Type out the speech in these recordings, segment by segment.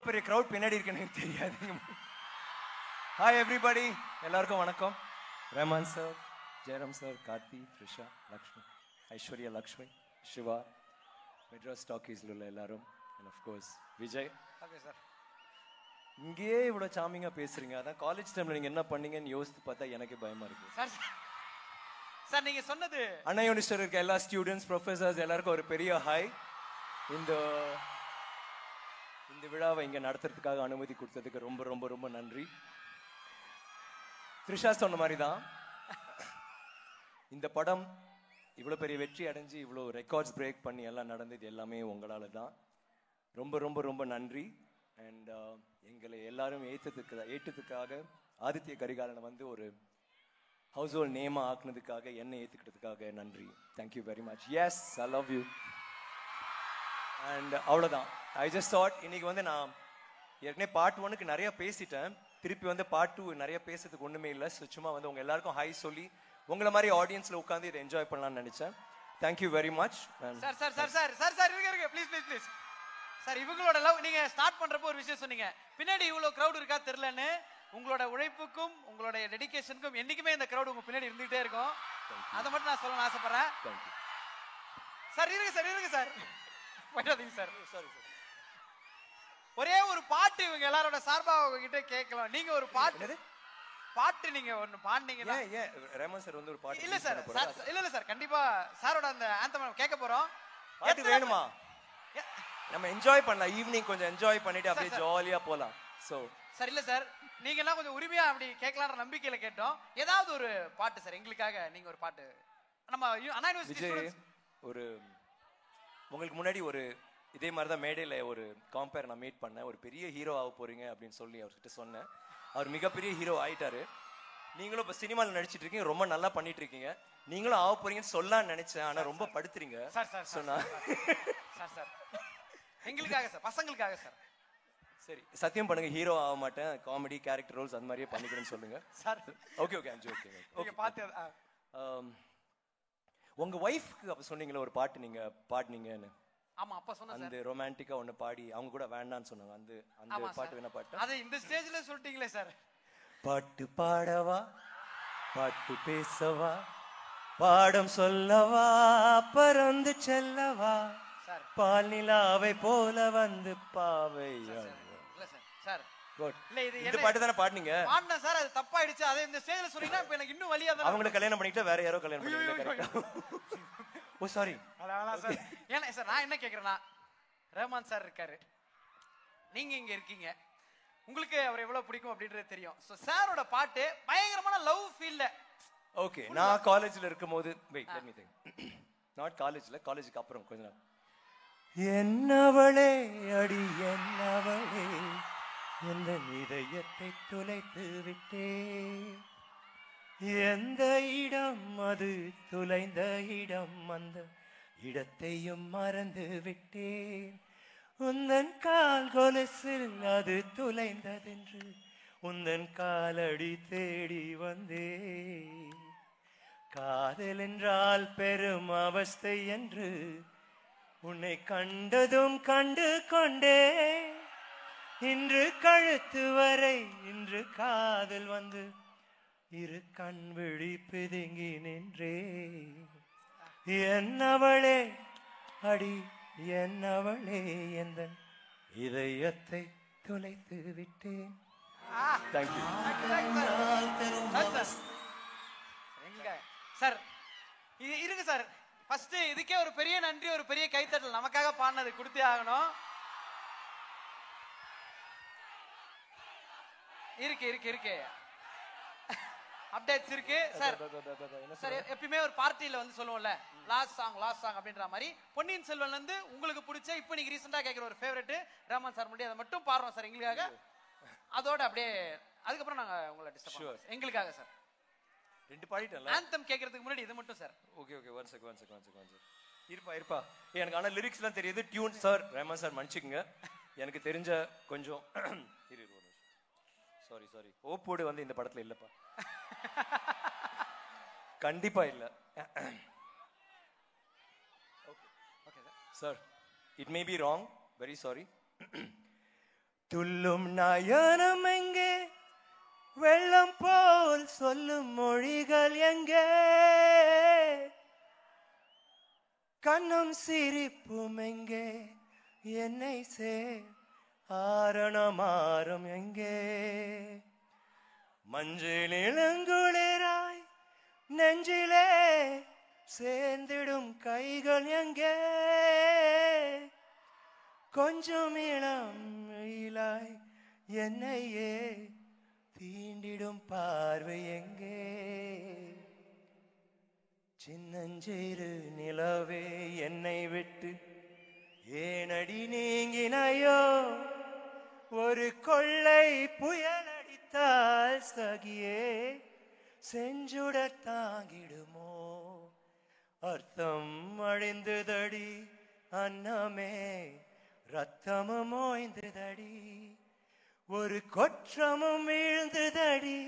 பெரிய crowd பின்னாடி இருக்குன்னு எனக்கு தெரியாது. ஹாய் எவ்ரிபடி, எல்லாருக்கும் வணக்கம். ரஹ்மான் சார், ஜெயராம் சார், கார்த்தி, த்ரிஷா, லக்ஷ்மி, ஐஸ்வர்யா, லக்ஷ்மி, சிவா, மெட்ராஸ் டாக்கீஸ்ல உள்ள எல்லாரும், and half course Vijay. Okay sir. இங்கேயே இவ்வளோ சாமிங்கா பேசுறீங்க, அதான் காலேஜ் டைம்ல நீங்க என்ன பண்ணீங்கன்னு யோசித்து பார்த்தா எனக்கே பயமா இருக்கு. சார் சார் நீங்க சொன்னது அண்ணா யூனிவர்சிட்டியில் இருக்க எல்லா ஸ்டூடெண்ட்ஸ், ப்ரொஃபசர்ஸ் எல்லாருக்கும் ஒரு பெரிய ஹாய். இந்த விழாவை இங்க நடத்துறதுக்காக அனுமதி கொடுத்ததுக்கு ரொம்ப ரொம்ப ரொம்ப நன்றி. த்ரிஷா சொன்ன மாதிரி தான் இந்த படம் இவ்வளோ பெரிய வெற்றி அடைஞ்சு இவ்வளோ ரெக்கார்ட்ஸ் பிரேக் பண்ணி எல்லாம் நடந்தது எல்லாமே உங்களால தான். ரொம்ப ரொம்ப ரொம்ப நன்றி. அண்ட் எங்களை எல்லாரும் ஏற்றதுக்காக ஆதித்ய கரிகாலனை வந்து ஒரு ஹவுஸ் ஹோல்ட் நேமாக ஆக்குனதுக்காக, என்னை ஏற்றுக்கிட்டதுக்காக நன்றி. Thank you very much. Yes, I love you. And அவ்வளோதான். ஐ ஜஸ்ட் தாட் இன்னைக்கு வந்து நான் ஏற்கனவே பார்ட் 1க்கு நிறைய பேசிட்டேன். திருப்பி வந்து பார்ட் 2 நிறைய பேசுறதுக்கு ஒன்றுமே இல்லை. ஸோ சும்மா வந்து உங்கள் எல்லாருக்கும் ஹை சொல்லி உங்களை மாதிரி ஆடியன்ஸில் உட்காந்து இதை என்ஜாய் பண்ணலாம்னு நினச்சேன். Thank you very much. Sir sir sir sir sir sir இருங்க ப்ளீஸ் ப்ளீஸ் ப்ளீஸ் சார். இவங்களோட லவ் நீங்க ஸ்டார்ட் பண்றப்போ ஒரு விஷயம் சொன்னீங்க, பின்னாடி இவ்வளோ க்ரௌட் இருக்கா தெரியலன்னு. உங்களோட உழைப்புக்கும் உங்களோட டெடிகேஷனுக்கும் என்னைக்குமே இந்த க்ரௌட் உங்க பின்னாடி இருந்துகிட்டே இருக்கும். அதை மட்டும் நான் சொல்லணும்னு ஆசைப்படுறேன். சார் இருங்க சார் போயிடாதீங்க சார். Sorry sir. ஒரே ஒரு பாட்டு இவங்க எல்லாரோட சார்பா உங்ககிட்ட கேட்கலாம். நீங்க ஒரு பாட்டு நீங்க ஒன்னு பாடுனீங்கன்னா ரஹ்மான் சார் வந்து ஒரு பாட்டு இல்ல சார் இல்ல சார் கண்டிப்பா சாரோட அந்த ஆந்தம் கேட்க போறோம். பாட்டு வேணுமா? நம்ம என்ஜாய் பண்ணலாம். ஈவினிங் கொஞ்சம் என்ஜாய் பண்ணிட்டு அப்படியே ஜாலியா போலாம். சோ சார் இல்ல சார், நீங்க எல்லாம் கொஞ்சம் உரிமையா அப்படி கேட்கலான்ற நம்பிக்கையில கேட்டோம். ஏதாவது ஒரு பாட்டு சார் எங்களுக்காக. நீங்க ஒரு பாட்டு நம்ம அண்ணா யூனிவர்சிட்டி ஒரு உங்களுக்கு முன்னாடி ஒரு இதே மாதிரி தான் மேடையில் ஒரு காம்பேர் நான் மீட் பண்ணேன். ஒரு பெரிய ஹீரோ ஆக போறீங்க அப்படின்னு சொல்லி அவர்கிட்ட சொன்னேன். அவர் மிகப்பெரிய ஹீரோ ஆயிட்டாரு. நீங்களும் இப்போ சினிமாவில் நடிச்சிட்டு இருக்கீங்க, ரொம்ப நல்லா பண்ணிட்டு இருக்கீங்க. நீங்களும் ஆக போறீங்கன்னு சொல்லலாம்னு நினைச்சேன், ஆனால் ரொம்ப படுத்துறீங்க சொன்னா. சார் சார் எங்களுக்காக சார், பசங்களுக்காக சார். சரி, சத்தியம் பண்ணுங்க ஹீரோ ஆக மாட்டேன், காமெடி கேரக்டர் ரோல்ஸ் அந்த மாதிரியே பண்ணிக்கிறேன்னு சொல்லுங்க சார். ஓகே ஓகே ஓகே பார்த்து உங்க ஒய்ஃப்க்கு அப்ப சொன்னீங்களே ஒரு பாட்டு நீங்க பாடுனீங்கன்னு. ஆமா அப்பா சொன்னா அந்த ரொமான்டிக்கா ஒன்னு பாடி அவங்க கூட வேண்டான்னு சொன்னாங்க. அந்த பாட்டு வேணா பாட்டு. அது இந்த ஸ்டேஜ்ல சொல்லிட்டீங்களே சார். பாட்டு பாடவா, பாட்டு பேசவா, பாடம் சொல்லவா, பறந்து செல்லவா, பால் நிலாவை போல வந்து பாவையா. இல்ல சார் சார் இல்ல இது பாட்டு தானே பாடுனீங்க. பாடுனா சார் அது தப்பாயிடுச்சு. அதை இந்த ஸ்டேஜ்ல சொன்னீங்கன்னா இப்ப எனக்கு இன்னும் வலியா தான். அவங்கள கல்யாணம் பண்ணிட்டு வேற யாரோ கல்யாணம் பண்ணிட்டு. ஓ சாரி. சார் ஏன்னா சார் நான் என்ன கேக்குறேன்னா, ரஹ்மான் சார் இருக்காரு, நீங்க இங்க இருக்கீங்க, உங்களுக்கு அவர் எவ்வளவு பிடிக்கும் அப்படின்றது தெரியும். சோ சாரோட பாட்டு பயங்கரமான லவ் ஃபீல்ல. ஓகே, நான் காலேஜ்ல இருக்கும்போது wait let me think. Not காலேஜ்ல, காலேஜுக்கு அப்புறம் கொஞ்ச நாள். என்னவளே அடி என்னவளே எந்த இதயத்தை துளைத்து விட்டே, எந்த இடம் அது துளைந்த இடம், அந்த இடத்தையும் மறந்து விட்டேன். உந்தன் கால் கொலுசில் அது துளைந்ததென்று உந்தன் காலடி தேடி வந்தே. காதல் என்றால் பெரும் அவஸ்தை என்று உன்னை கண்டதும் கண்டு கொண்டே. இன்று கழுத்து வரை இன்று காதல் வந்து இரு கண் விழி பிதுங்கி நின்றே. என்னவளே அடி என்னவளே எந்த இதயத்தை துளைத்து விட்டேன். Thank you sir. இது இருங்க சார், ஃபர்ஸ்ட் இதுக்கே ஒரு பெரிய நன்றி, ஒரு பெரிய கைத்தட்டல். நமக்காக பாடினது கொடுத்தே ஆகணும். இருக்கு அப்டேட்ஸ் இருக்கு சார். சார் எப்பயுமே ஒரு பார்ட்டியில வந்து சொல்லுவோம்ல லாஸ்ட் சாங் அப்படின்ற மாதிரி, பொன்னியின் செல்வன்ல இருந்து உங்களுக்கு பிடிச்ச இப்போ நீங்க ரீசெண்டா கேட்குற ஒரு ஃபேவரட் ரஹ்மான் சார் முன்னாடி அதை மட்டும் பாடுறோம் சார் எங்களுக்காக. அதோட அப்படியே அதுக்கப்புறம் நாங்க உங்களை டிஸ்டர்ப் பண்ணுவோம் எங்களுக்காக சார். ரெண்டு பாடிட்டேன்ல, ஆந்தம் கேட்கறதுக்கு முன்னாடி இது மட்டும் சார். ஓகே ஒன் செகண்ட் இருப்பா. எனக்கு ஆனா லிரிக்ஸ்லாம் தெரியுது, டியூன் சார் ரஹ்மான் சார் மன்னிச்சுக்குங்க, எனக்கு தெரிஞ்ச கொஞ்சம் சாரி ஓப்போடு வந்து இந்த படத்துல இல்லப்பா. கண்டிப்பா இல்ல. Sir it may be wrong, very sorry. துள்ளும் நயனம் எங்கே, வெள்ளம் போல் சொல்லும் மொழிகள் எங்கே, கண்ணும் சிரிப்பும் எங்கே, என்னை ஆரணமாறும் எங்கே, மஞ்சள் இளங்குளிராய் நெஞ்சிலே சேர்ந்திடும் கைகள் எங்கே, கொஞ்சம் இளம் இலாய் என்னையே தீண்டிடும் பார்வை எங்கே, சின்னஞ்சிறு நிலவே என்னை விட்டு ஏனடி நீங்கினாயோ, ஒரு கொள்ளை புயல் அடித்தால் சகியே செஞ்சுட தாங்கிடுமோ, அர்த்தம் அழிந்ததடி அன்னமே ரத்தமும் ஓய்ந்ததடி, ஒரு கொற்றமும் வீழ்ந்ததடி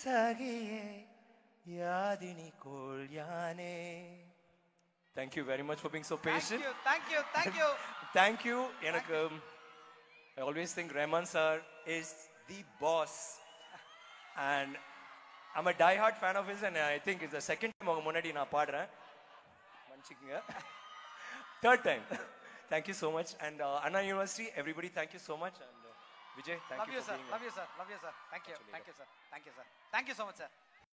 சகியே யாதினி கோள் யானே. Thank you very much for being so patient. Thank you. Thank you. எனக்கு I always think Rahman sir is the boss and I'm a die-hard fan of his and I think it's the second time உங்க முன்னாடி நான் பாடுறேன், மன்னிச்சுக்கங்க, third time. Thank you so much and Anna University, everybody thank you so much and Vijay, thank you for being here. Love you sir. Thank you sir. Thank you so much sir.